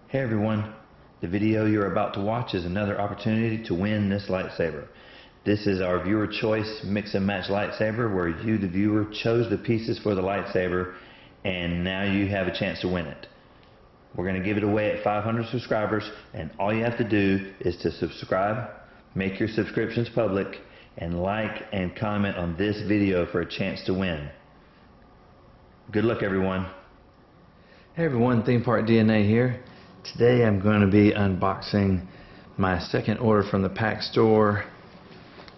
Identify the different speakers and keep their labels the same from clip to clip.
Speaker 1: Hey everyone, the video you're about to watch is another opportunity to win this lightsaber. This is our viewer choice mix and match lightsaber where you, the viewer, chose the pieces for the lightsaber and now you have a chance to win it. We're going to give it away at 500 subscribers and all you have to do is to subscribe, make your subscriptions public, and like and comment on this video for a chance to win. Good luck everyone. Hey everyone, Theme Park DNA here. Today I'm going to be unboxing my second order from the Pach Store.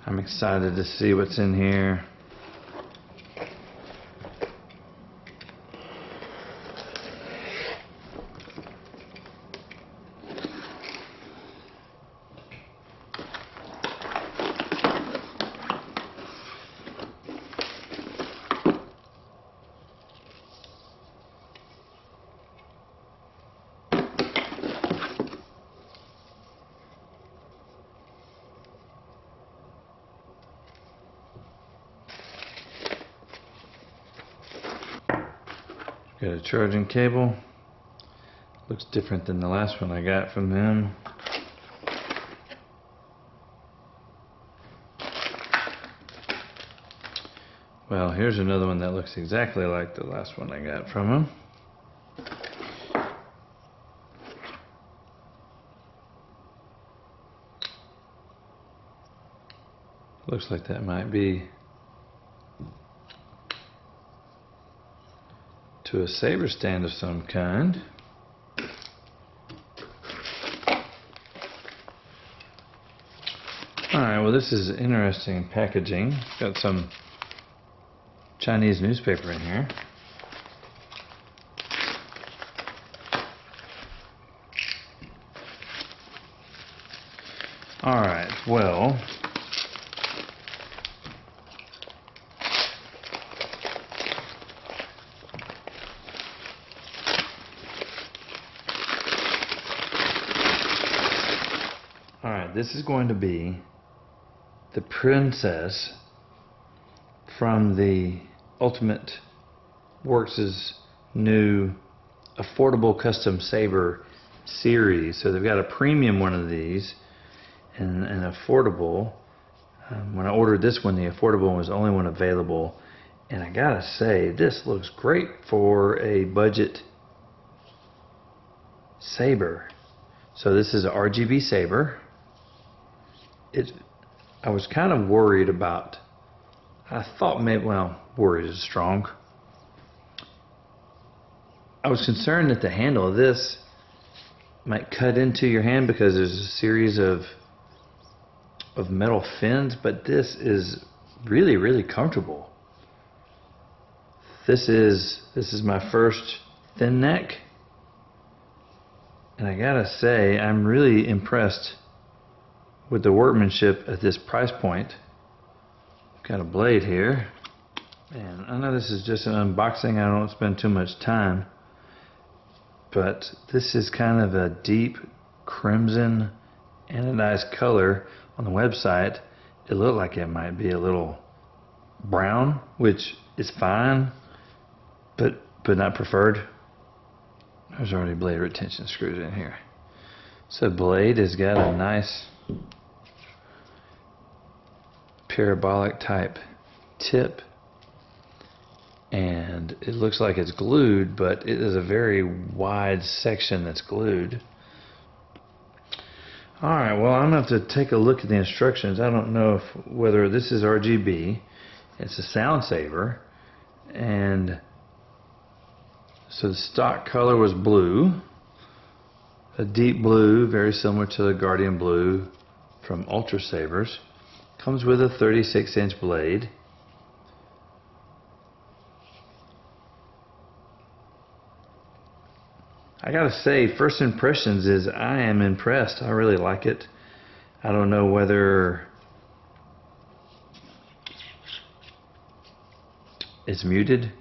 Speaker 1: I'm excited to see what's in here. Got a charging cable. Looks different than the last one I got from them. Well, here's another one that looks exactly like the last one I got from them. Looks like that might be to a saber stand of some kind. Alright, well this is interesting packaging. Got some Chinese newspaper in here. Alright, well, this is going to be the princess from the Ultimate Works' new affordable custom saber series. So they've got a premium one of these and an affordable. When I ordered this one, the affordable one was the only one available. And I gotta say, this looks great for a budget saber. So this is an RGB saber. I was kind of worried about, I thought maybe, well, worried is strong. I was concerned that the handle of this might cut into your hand because there's a series of metal fins, but this is really, really comfortable. This is my first thin neck, and I gotta say, I'm really impressed with the workmanship at this price point. Got a blade here, and I know this is just an unboxing, I don't spend too much time, but this is kind of a deep crimson anodized color. On the website it looked like it might be a little brown, which is fine, but not preferred. There's already blade retention screws in here. So blade has got a nice parabolic type tip, and it looks like it's glued, but it is a very wide section that's glued. Alright, well I'm going to have to take a look at the instructions. I don't know whether this is RGB. It's a sound saber, and so the stock color was blue, a deep blue, very similar to the Guardian blue from Ultrasabers. Comes with a 36-inch blade. I gotta say, first impressions is I am impressed. I really like it. I don't know whether it's muted.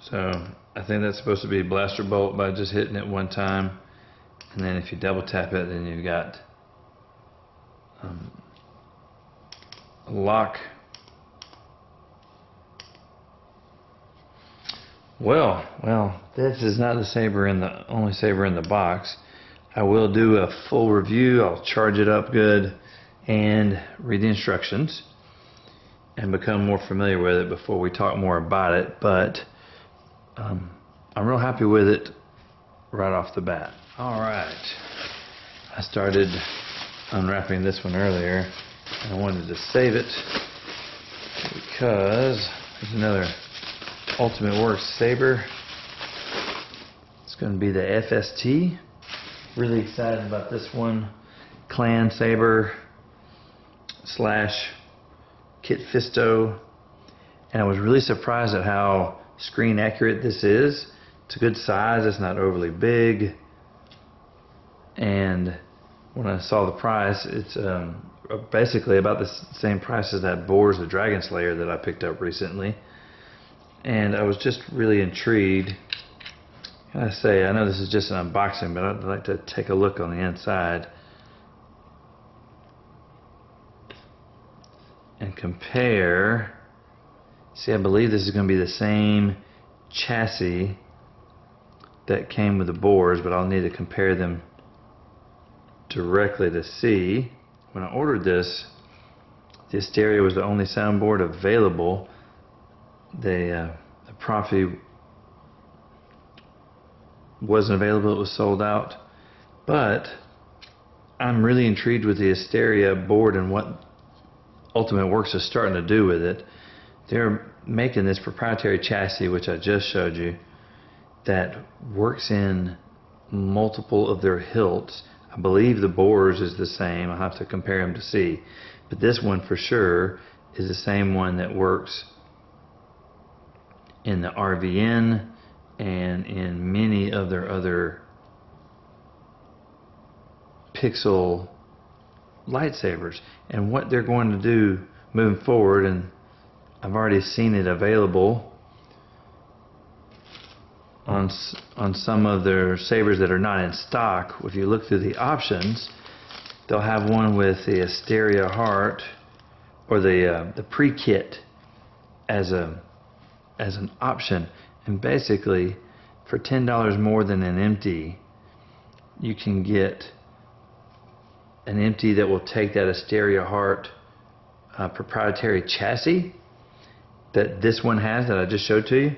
Speaker 1: So I think that's supposed to be a blaster bolt by just hitting it one time. And then if you double tap it, then you've got lock Well, this is not the only saber in the box. I will do a full review. I'll charge it up good and read the instructions and become more familiar with it before we talk more about it. But I'm real happy with it right off the bat. All right, I started unwrapping this one earlier. I wanted to save it because there's another Ultimate Works Saber. It's going to be the FST. Really excited about this one. Clan Saber / Kit Fisto. And I was really surprised at how screen accurate this is. It's a good size. It's not overly big. And when I saw the price, it's basically about the same price as that Boars the Dragon Slayer that I picked up recently. And I was just really intrigued. I say, I know this is just an unboxing, but I'd like to take a look on the inside and compare. See, I believe this is going to be the same chassis that came with the Boars, but I'll need to compare them directly to see. When I ordered this, the stereo was the only soundboard available. The Profi wasn't available, it was sold out. But I'm really intrigued with the Asteria board and what Ultimate Works is starting to do with it. They're making this proprietary chassis, which I just showed you, that works in multiple of their hilts. I believe the Boars is the same. I'll have to compare them to see. But this one for sure is the same one that works in the RVN and in many of their other pixel lightsabers. And what they're going to do moving forward, and I've already seen it available on some of their sabers that are not in stock. If you look through the options, they'll have one with the Asteria heart or the pre-kit as an option. And basically, for $10 more than an empty, you can get an empty that will take that Asteria heart proprietary chassis that this one has that I just showed to you.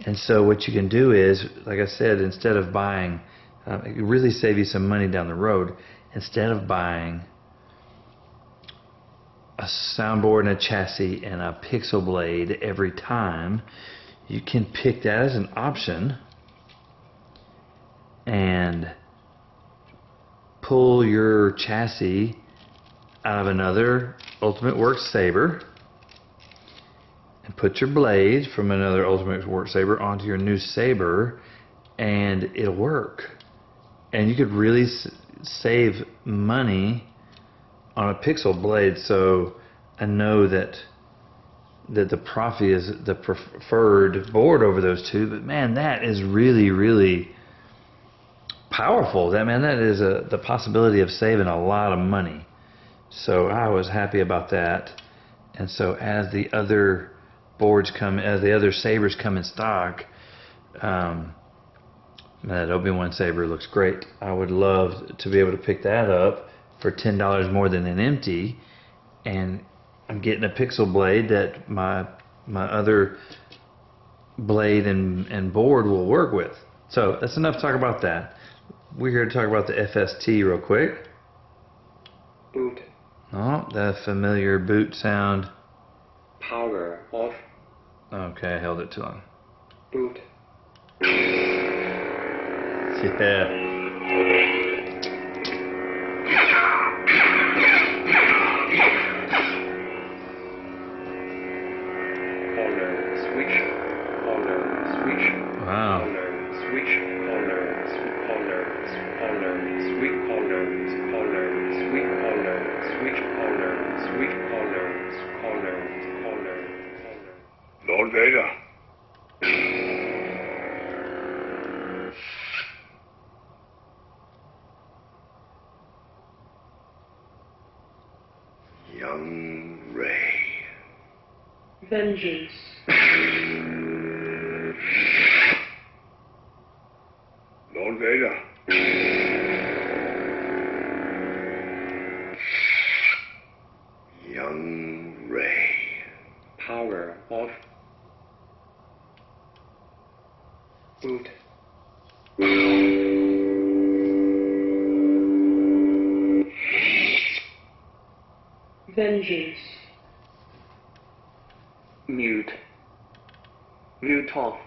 Speaker 1: And so what you can do is, like I said, instead of buying, it can really save you some money down the road. Instead of buying a soundboard and a chassis and a pixel blade every time, you can pick that as an option and pull your chassis out of another Ultimate Works Saber and put your blades from another Ultimate Works Saber onto your new Saber, and it'll work. And you could really save money on a pixel blade. So I know that the Profi is the preferred board over those two, but man, that is really, really powerful. That is the possibility of saving a lot of money. So I was happy about that. And so as the other boards come, as the other sabers come in stock, that Obi-Wan Saber looks great. I would love to be able to pick that up for $10 more than an empty, and I'm getting a pixel blade that my other blade and board will work with. So that's enough to talk about that. We're here to talk about the FST real quick.
Speaker 2: Boot.
Speaker 1: Oh, that familiar boot sound.
Speaker 2: Power off.
Speaker 1: Okay, I held it too long.
Speaker 2: Boot.
Speaker 1: Yeah. Wow.
Speaker 3: Lord Vader. Young Rey.
Speaker 2: Vengeance.
Speaker 3: Omega. Young Ray.
Speaker 2: Power of Boot.
Speaker 4: Vengeance.
Speaker 2: Mute. Mute off.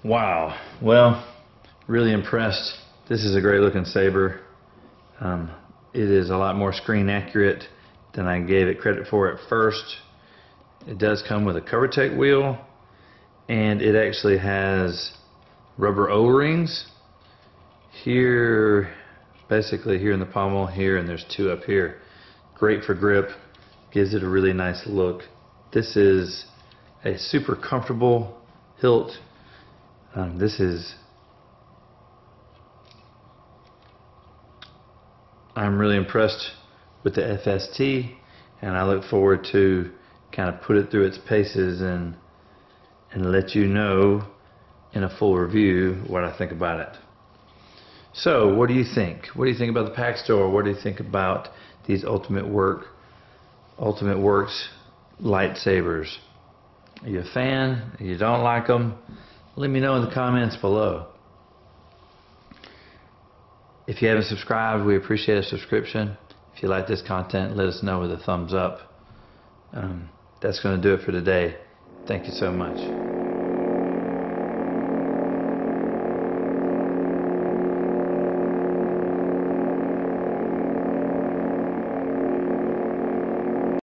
Speaker 1: Wow. Well, really impressed. This is a great looking saber. It is a lot more screen accurate than I gave it credit for at first. It does come with a CoverTech wheel, and it actually has rubber O-rings here, basically here in the pommel here, and there's two up here. Great for grip, gives it a really nice look. This is a super comfortable hilt. I'm really impressed with the FST, and I look forward to kind of put it through its paces and let you know in a full review what I think about it. So, what do you think? What do you think about the Pach Store? What do you think about these Ultimate Works lightsabers? Are you a fan? You don't like them? Let me know in the comments below. If you haven't subscribed, we appreciate a subscription. If you like this content, let us know with a thumbs up. That's going to do it for today. Thank you so much.